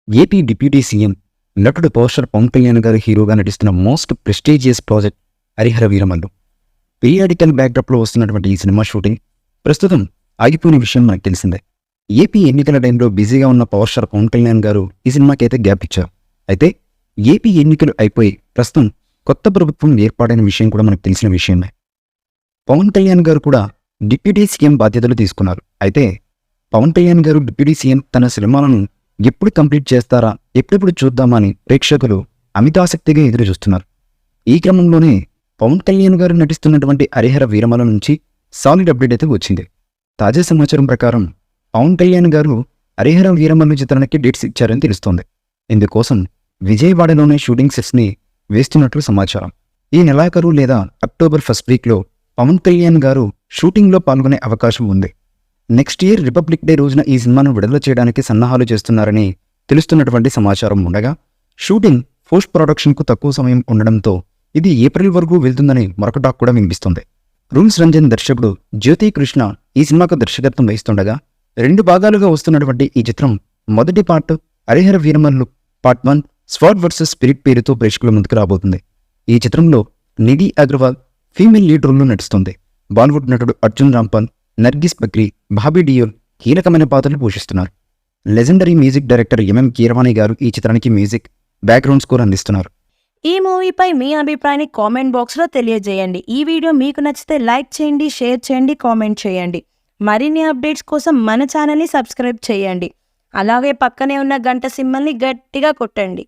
AP deputy CM నటుడు power Pawan Kalyan garu హీరోగా నటిస్తున్న most prestigious project Harihara Veeramallu. Periodical బ్యాక్డ్రాప్లో వస్తున్నటువంటి ఈ సినిమా షూటింగ్ ప్రస్తుతం ఆగిపోయిన విషయం మనకు తెలిసిందే. ఏపీ ఎన్నికల టైంలో బిజీగా ఉన్న పవర్ పవన్ కళ్యాణ్ గారు ఈ సినిమాకైతే గ్యాప్ ఇచ్చారు. అయితే ఏపీ ఎన్నికలు అయిపోయి ప్రస్తుతం కొత్త ప్రభుత్వం ఏర్పాటైన విషయం కూడా మనకు తెలిసిన విషయమే. పవన్ కళ్యాణ్ గారు కూడా డిప్యూటీ సీఎం బాధ్యతలు తీసుకున్నారు. అయితే పవన్ కళ్యాణ్ గారు డిప్యూటీ సీఎం తన సినిమాలను ఎప్పుడు కంప్లీట్ చేస్తారా, ఎప్పుడెప్పుడు చూద్దామా అని ప్రేక్షకులు అమితాసక్తిగా ఎదురు చూస్తున్నారు. ఈ క్రమంలోనే పవన్ కళ్యాణ్ గారు నటిస్తున్నటువంటి హరిహర వీరమల నుంచి సాలిడ్ అప్డేట్ అయితే వచ్చింది. తాజా సమాచారం ప్రకారం పవన్ కళ్యాణ్ గారు హరిహర వీరమల్లు చిత్రానికి డేట్స్ ఇచ్చారని తెలుస్తోంది. ఇందుకోసం విజయవాడలోనే షూటింగ్ సెట్స్ని వేస్తున్నట్లు సమాచారం. ఈ నెలాఖరు లేదా అక్టోబర్ ఫస్ట్ వీక్లో పవన్ కళ్యాణ్ గారు షూటింగ్లో పాల్గొనే అవకాశం ఉంది. నెక్స్ట్ ఇయర్ రిపబ్లిక్ డే రోజున ఈ సినిమాను విడుదల చేయడానికి సన్నాహాలు చేస్తున్నారని తెలుస్తున్నటువంటి సమాచారం ఉండగా, షూటింగ్ పోస్ట్ ప్రొడక్షన్కు తక్కువ సమయం ఉండడంతో ఇది ఏప్రిల్ వరకు వెళ్తుందని మరొక టాక్ కూడా వినిపిస్తుంది. రూల్స్ రంజన్ దర్శకుడు జ్యోతి కృష్ణ ఈ సినిమాకు దర్శకత్వం వహిస్తుండగా 2 భాగాలుగా వస్తున్నటువంటి ఈ చిత్రం మొదటి part Harihara Veeramallu part 1 స్వాడ్ versus spirit పేరుతో ప్రేక్షకుల ముందుకు రాబోతుంది. ఈ చిత్రంలో నిధి అగర్వాల్ ఫీమేల్ లీడ్ రోల్లో నటిస్తుంది. బాలీవుడ్ నటుడు అర్జున్ రాంపాల్, నర్గిస్ బక్రీ, బాబీ డియోల్ కీలకమైన పాత్రలు పోషిస్తున్నారు. Legendary music director MM Keeravani గారు ఈ చిత్రానికి మ్యూజిక్, బ్యాక్గ్రౌండ్ స్కోర్ అందిస్తున్నారు. ఈ మూవీపై మీ అభిప్రాయాన్ని కామెంట్ బాక్స్లో తెలియజేయండి. ఈ వీడియో మీకు నచ్చితే లైక్ చేయండి, షేర్ చేయండి, కామెంట్ చేయండి. మరిన్ని అప్డేట్స్ కోసం మన ఛానల్ని సబ్స్క్రైబ్ చేయండి. అలాగే పక్కనే ఉన్న గంట సింబల్ని గట్టిగా కొట్టండి.